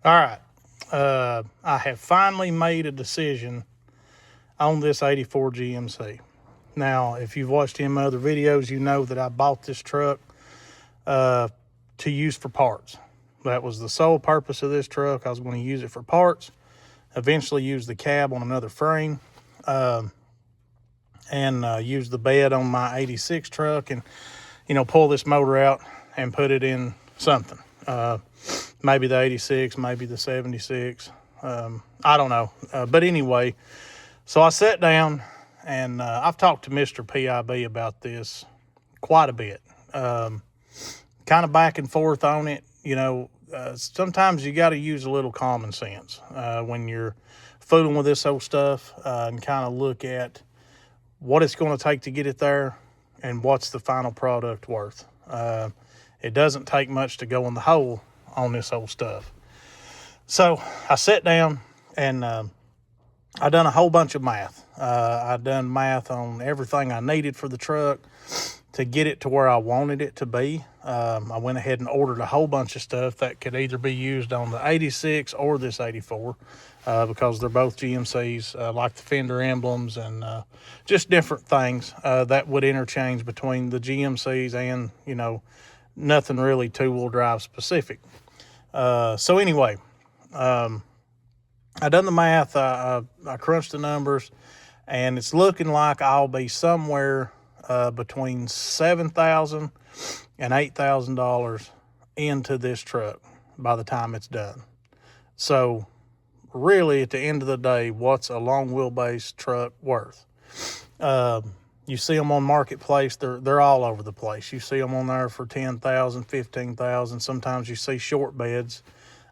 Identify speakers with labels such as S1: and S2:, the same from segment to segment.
S1: All right. I have finally made a decision on this 84 GMC. Now, if you've watched any of my other videos, you know that I bought this truck to use for parts. That was the sole purpose of this truck. I was going to use it for parts, eventually use the cab on another frame, and use the bed on my 86 truck and, pull this motor out and put it in something. Maybe the 86, maybe the 76. I don't know. But anyway, so I sat down and I've talked to Mr. PIB about this quite a bit. Kind of back and forth on it. Sometimes you got to use a little common sense when you're fooling with this old stuff and kind of look at what it's going to take to get it there and what's the final product worth. It doesn't take much to go in the hole on this old stuff. So I sat down and I done a whole bunch of math. I done math on everything I needed for the truck to get it to where I wanted it to be. I went ahead and ordered a whole bunch of stuff that could either be used on the 86 or this 84 because they're both GMCs, like the fender emblems and just different things that would interchange between the GMCs and, nothing really two-wheel drive specific. So anyway, I done the math, I crunched the numbers, and it's looking like I'll be somewhere between $7,000 and $8,000 into this truck by the time it's done. So really, at the end of the day, what's a long wheelbase truck worth? You see them on Marketplace, they're all over the place. You see them on there for $10,000, $15,000. Sometimes you see short beds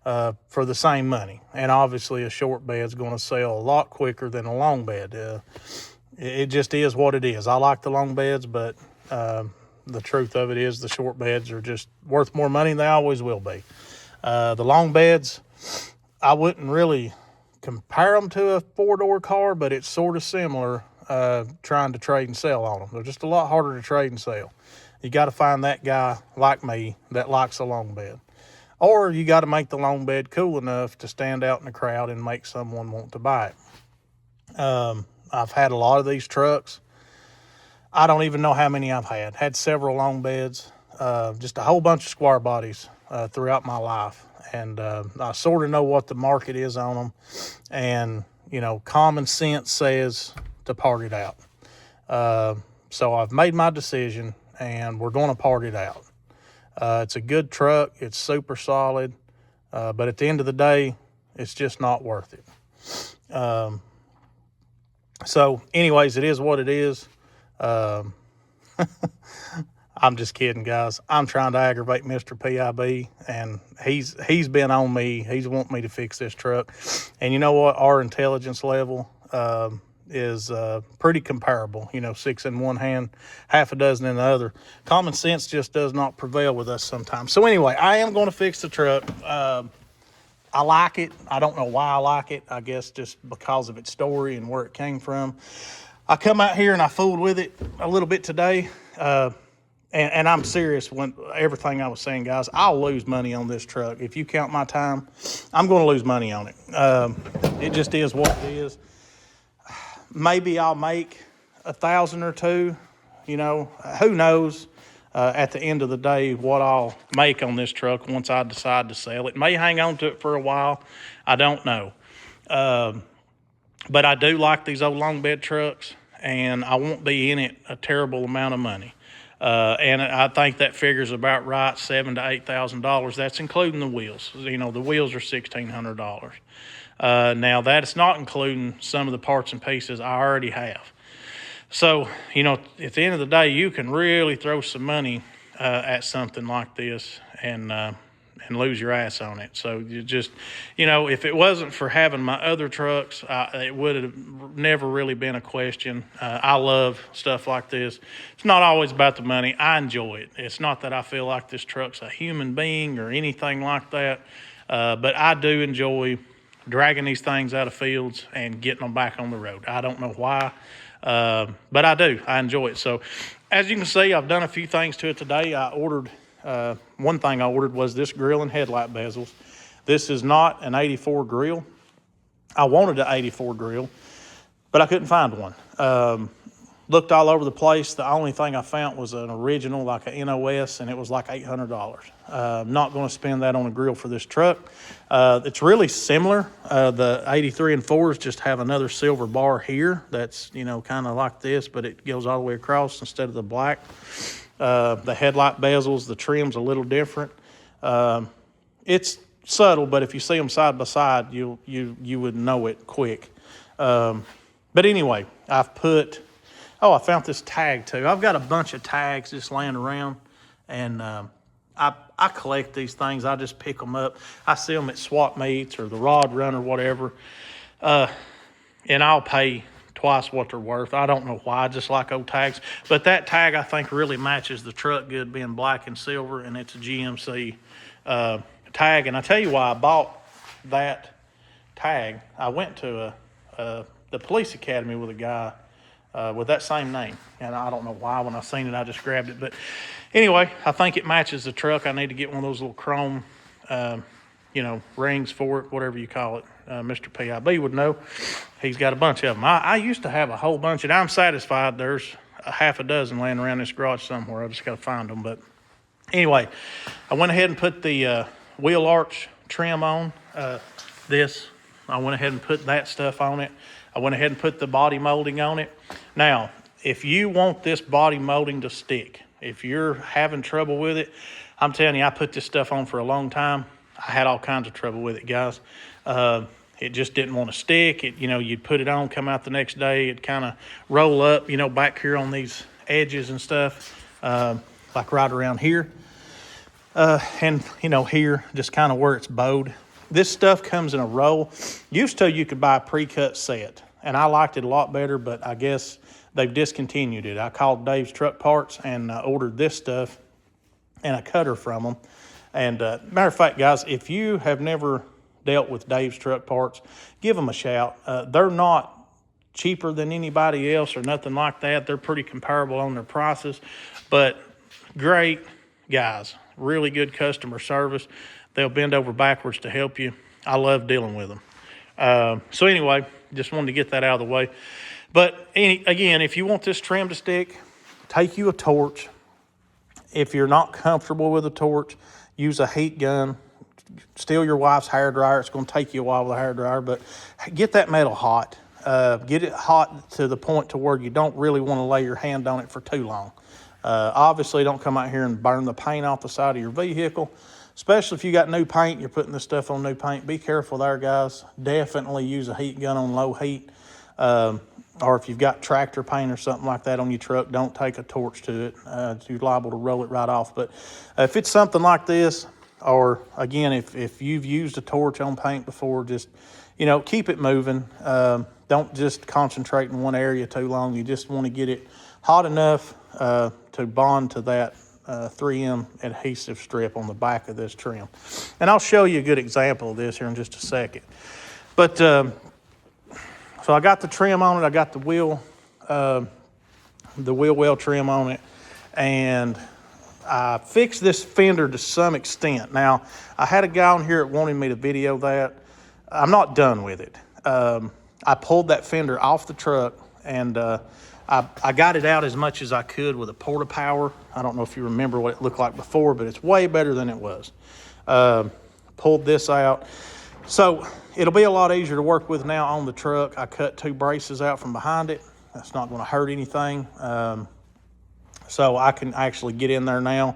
S1: for the same money. And obviously a short bed's going to sell a lot quicker than a long bed. It just is what it is. I like the long beds, but the truth of it is the short beds are just worth more money than they always will be. The long beds, I wouldn't really compare them to a four-door car, but it's sort of similar trying to trade and sell on them. They're just a lot harder to trade and sell. You got to find that guy like me that likes a long bed. Or you got to make the long bed cool enough to stand out in the crowd and make someone want to buy it. I've had a lot of these trucks. I don't even know how many I've had. Had several long beds, just a whole bunch of square bodies throughout my life. And I sort of know what the market is on them. And, common sense says to part it out. So I've made my decision and we're going to part it out. It's a good truck. It's super solid. But at the end of the day, it's just not worth it. So anyways, it is what it is. I'm just kidding, guys. I'm trying to aggravate Mr. PIB, and he's been on me. He's wanting me to fix this truck. And you know what? Our intelligence level is pretty comparable. 6 in one hand, half a dozen in the other. Common sense just does not prevail with us sometimes. So anyway, I am going to fix the truck. I like it. I don't know why I like it. I guess just because of its story and where it came from. I come out here and I fooled with it a little bit today. And I'm serious when everything I was saying, guys. I'll lose money on this truck. If you count my time, I'm going to lose money on it. It just is what it is. Maybe I'll make $1,000 or $2. Who knows? At the end of the day, what I'll make on this truck once I decide to sell it. May hang on to it for a while. I don't know. But I do like these old long bed trucks, and I won't be in it a terrible amount of money. And I think that figure's about right, $7,000 to $8,000. That's including the wheels. The wheels are $1,600. Now, that's not including some of the parts and pieces I already have. So, at the end of the day, you can really throw some money at something like this and lose your ass on it. So you just, if it wasn't for having my other trucks, it would have never really been a question. I love stuff like this. It's not always about the money. I enjoy it. It's not that I feel like this truck's a human being or anything like that, but I do enjoy dragging these things out of fields and getting them back on the road. I don't know why, but I do. I enjoy it. So as you can see, I've done a few things to it today. One thing I ordered was this grill and headlight bezels. This is not an 84 grill. I wanted an 84 grill, but I couldn't find one. Looked all over the place. The only thing I found was an original, like a NOS, and it was like $800. Not going to spend that on a grill for this truck. It's really similar. The 83 and 4s just have another silver bar here that's, you know, kind of like this, but it goes all the way across instead of the black. The headlight bezels, the trim's a little different. It's subtle, but if you see them side by side, you would know it quick. But anyway, I've put... Oh, I found this tag too. I've got a bunch of tags just laying around, and I collect these things. I just pick them up. I see them at swap meets or the Rod Run or whatever, and I'll pay twice what they're worth. I don't know why. I just like old tags. But that tag, I think, really matches the truck good, being black and silver, and it's a GMC tag. And I tell you why I bought that tag. I went to the police academy with a guy with that same name, and I don't know why. When I seen it, I just grabbed it. But anyway, I think it matches the truck. I need to get one of those little chrome, rings for it, whatever you call it. Mr. PIB would know. He's got a bunch of them. I used to have a whole bunch, and I'm satisfied there's a half a dozen laying around this garage somewhere. I just got to find them. But anyway, I went ahead and put the wheel arch trim on this. I went ahead and put that stuff on it. I went ahead and put the body molding on it. Now, if you want this body molding to stick, if you're having trouble with it, I'm telling you, I put this stuff on for a long time. I had all kinds of trouble with it, guys. It just didn't want to stick. You'd put it on, come out the next day, it'd kind of roll up, back here on these edges and stuff, like right around here. And here, just kind of where it's bowed. This stuff comes in a roll. Used to, you could buy a pre-cut set, and I liked it a lot better, but I guess they've discontinued it. I called Dave's Truck Parts and ordered this stuff and a cutter from them. And matter of fact, guys, if you have never dealt with Dave's Truck Parts, give them a shout. They're not cheaper than anybody else or nothing like that. They're pretty comparable on their prices, but great guys, really good customer service. They'll bend over backwards to help you. I love dealing with them. So anyway, just wanted to get that out of the way. But again, if you want this trim to stick, take you a torch. If you're not comfortable with a torch, use a heat gun. Steal your wife's hair dryer. It's going to take you a while with a hair dryer, but get that metal hot. Get it hot to the point to where you don't really want to lay your hand on it for too long. Obviously, don't come out here and burn the paint off the side of your vehicle. Especially if you got new paint, you're putting this stuff on new paint. Be careful there, guys. Definitely use a heat gun on low heat. Or if you've got tractor paint or something like that on your truck, don't take a torch to it. You're liable to roll it right off. But if it's something like this, or again, if you've used a torch on paint before, just, keep it moving. Don't just concentrate in one area too long. You just want to get it hot enough to bond to that 3M adhesive strip on the back of this trim. And I'll show you a good example of this here in just a second. But so I got the trim on it. I got the wheel well trim on it, and I fixed this fender to some extent. Now, I had a guy on here that wanted me to video that. I'm not done with it. I pulled that fender off the truck, and I got it out as much as I could with a Porta Power. I don't know if you remember what it looked like before, but it's way better than it was. Pulled this out. So it'll be a lot easier to work with now on the truck. I cut 2 braces out from behind it. That's not going to hurt anything. So I can actually get in there now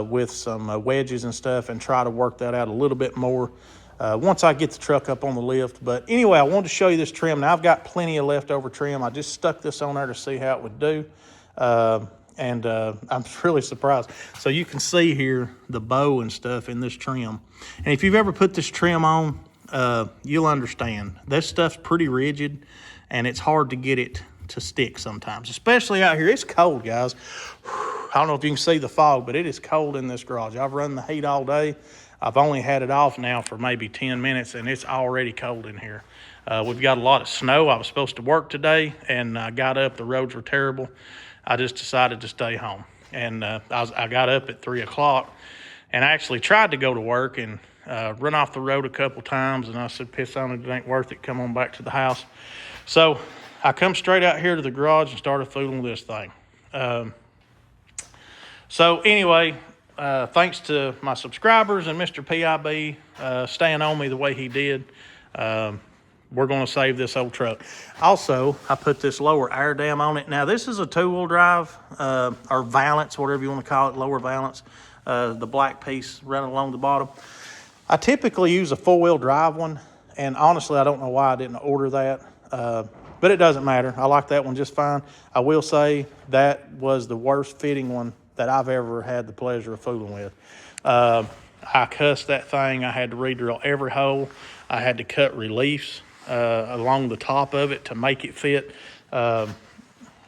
S1: with some wedges and stuff and try to work that out a little bit more once I get the truck up on the lift. But anyway, I wanted to show you this trim. Now, I've got plenty of leftover trim. I just stuck this on there to see how it would do. And I'm really surprised. So you can see here the bow and stuff in this trim. And if you've ever put this trim on, you'll understand. This stuff's pretty rigid, and it's hard to get it to stick sometimes, especially out here. It's cold, guys. I don't know if you can see the fog, but it is cold in this garage. I've run the heat all day. I've only had it off now for maybe 10 minutes, and it's already cold in here. We've got a lot of snow. I was supposed to work today, and I got up. The roads were terrible. I just decided to stay home. And I got up at 3 o'clock and I actually tried to go to work, and Run off the road a couple times, and I said, piss on it, it ain't worth it. Come on back to the house. So I come straight out here to the garage and started fooling with this thing. So anyway, thanks to my subscribers and Mr. PIB staying on me the way he did, we're going to save this old truck. Also, I put this lower air dam on it. Now, this is a two-wheel drive, or valance, whatever you want to call it, lower valance, the black piece running along the bottom. I typically use a four-wheel drive one, and honestly, I don't know why I didn't order that, but it doesn't matter. I like that one just fine. I will say that was the worst fitting one that I've ever had the pleasure of fooling with. I cussed that thing. I had to re-drill every hole. I had to cut reliefs along the top of it to make it fit.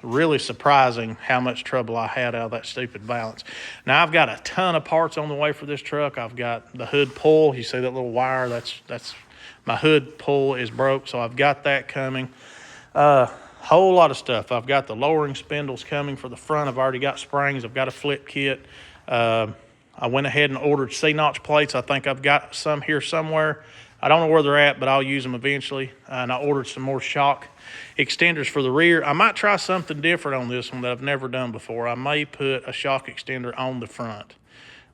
S1: Really surprising how much trouble I had out of that stupid valance. Now, I've got a ton of parts on the way for this truck. I've got the hood pull. You see that little wire? That's my hood pull is broke, so I've got that coming. Whole lot of stuff. I've got the lowering spindles coming for the front. I've already got springs. I've got a flip kit. I went ahead and ordered C-notch plates. I think I've got some here somewhere. I don't know where they're at, but I'll use them eventually. And I ordered some more shock extenders for the rear. I might try something different on this one that I've never done before. I may put a shock extender on the front.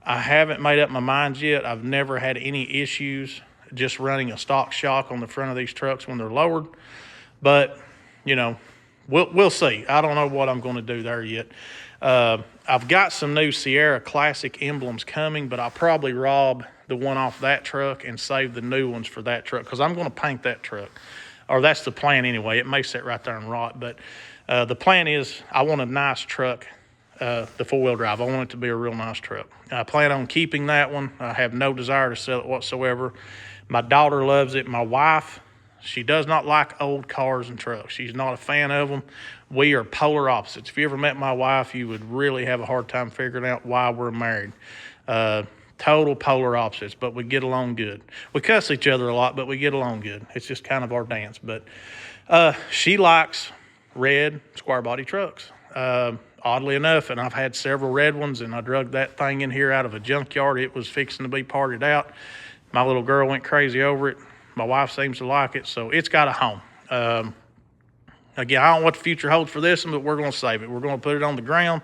S1: I haven't made up my mind yet. I've never had any issues just running a stock shock on the front of these trucks when they're lowered. But, you know, we'll see. I don't know what I'm going to do there yet. I've got some new Sierra Classic emblems coming, but I'll probably rob the one off that truck and save the new ones for that truck, because I'm going to paint that truck. Or that's the plan anyway. It may sit right there and rot, but the plan is I want a nice truck, the four-wheel drive. I want it to be a real nice truck. I plan on keeping that one. I have no desire to sell it whatsoever. My daughter loves it. My wife, she does not like old cars and trucks. She's not a fan of them. We are polar opposites. If you ever met my wife, you would really have a hard time figuring out why we're married. Total polar opposites, but we get along good. We cuss each other a lot, but we get along good. It's just kind of our dance. But she likes red square body trucks. Oddly enough, and I've had several red ones, and I drug that thing in here out of a junkyard. It was fixing to be parted out. My little girl went crazy over it. My wife seems to like it, so it's got a home. Again, I don't know what the future holds for this one, but we're going to save it. We're going to put it on the ground.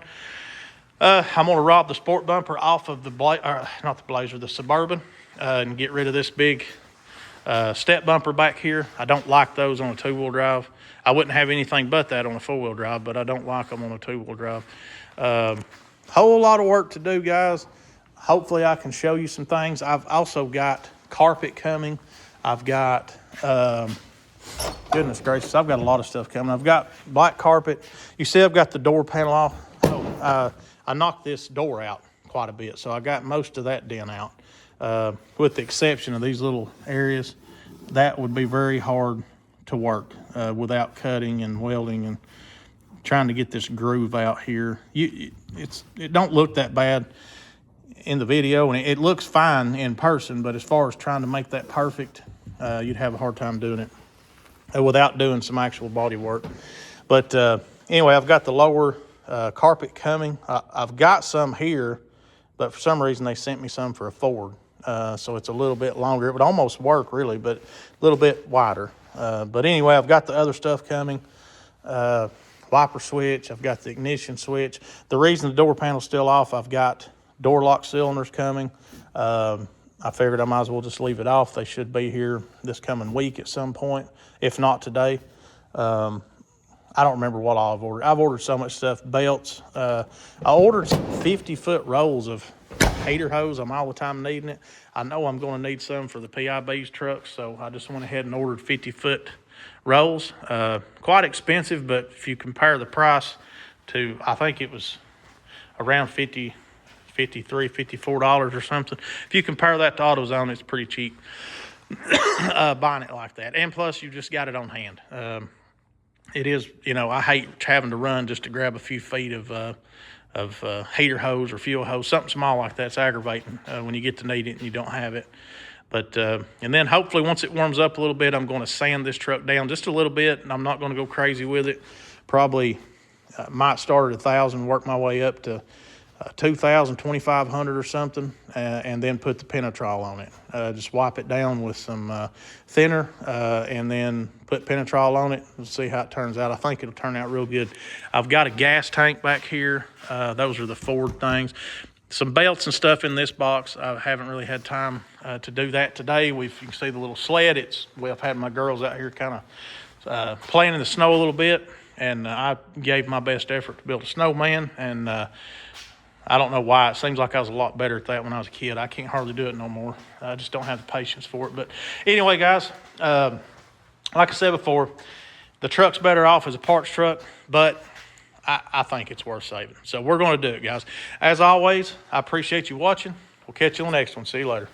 S1: I'm going to rob the sport bumper off of the Suburban, and get rid of this big step bumper back here. I don't like those on a two-wheel drive. I wouldn't have anything but that on a four-wheel drive, but I don't like them on a two-wheel drive. Whole lot of work to do, guys. Hopefully I can show you some things. I've also got carpet coming. I've got, goodness gracious, I've got a lot of stuff coming. I've got black carpet. You see I've got the door panel off. I knocked this door out quite a bit, so I got most of that dent out. With the exception of these little areas, that would be very hard to work without cutting and welding and trying to get this groove out here. It don't look that bad in the video, and it looks fine in person, but as far as trying to make that perfect, you'd have a hard time doing it without doing some actual body work. But anyway, I've got the lower carpet coming. I've got some here, but for some reason they sent me some for a Ford, so it's a little bit longer. It would almost work really, but a little bit wider. But anyway, I've got the other stuff coming. Wiper switch. I've got the ignition switch. The reason the door panel's still off, I've got door lock cylinders coming. I figured I might as well just leave it off. They should be here this coming week at some point, if not today. I don't remember what I've ordered. I've ordered so much stuff. Belts. I ordered some 50-foot rolls of heater hose. I'm all the time needing it. I know I'm going to need some for the PIB's trucks, so I just went ahead and ordered 50-foot rolls. Quite expensive, but if you compare the price to, I think it was around $53, $54 or something. If you compare that to AutoZone, it's pretty cheap buying it like that. And plus, you just got it on hand. It is, I hate having to run just to grab a few feet of heater hose or fuel hose, something small like that's aggravating when you get to need it and you don't have it. But and then hopefully once it warms up a little bit, I'm going to sand this truck down just a little bit, and I'm not going to go crazy with it. Probably might start at 1,000, work my way up to 2,000, 2,500 or something, and then put the penetrol on it. Just wipe it down with some thinner, and then put penetrol on it and see how it turns out. I think it'll turn out real good. I've got a gas tank back here. Those are the Ford things. Some belts and stuff in this box. I haven't really had time to do that today. You can see the little sled. I've had my girls out here kind of playing in the snow a little bit, and I gave my best effort to build a snowman, and I don't know why. It seems like I was a lot better at that when I was a kid. I can't hardly do it no more. I just don't have the patience for it. But anyway, guys, like I said before, the truck's better off as a parts truck, but I think it's worth saving. So we're going to do it, guys. As always, I appreciate you watching. We'll catch you on the next one. See you later.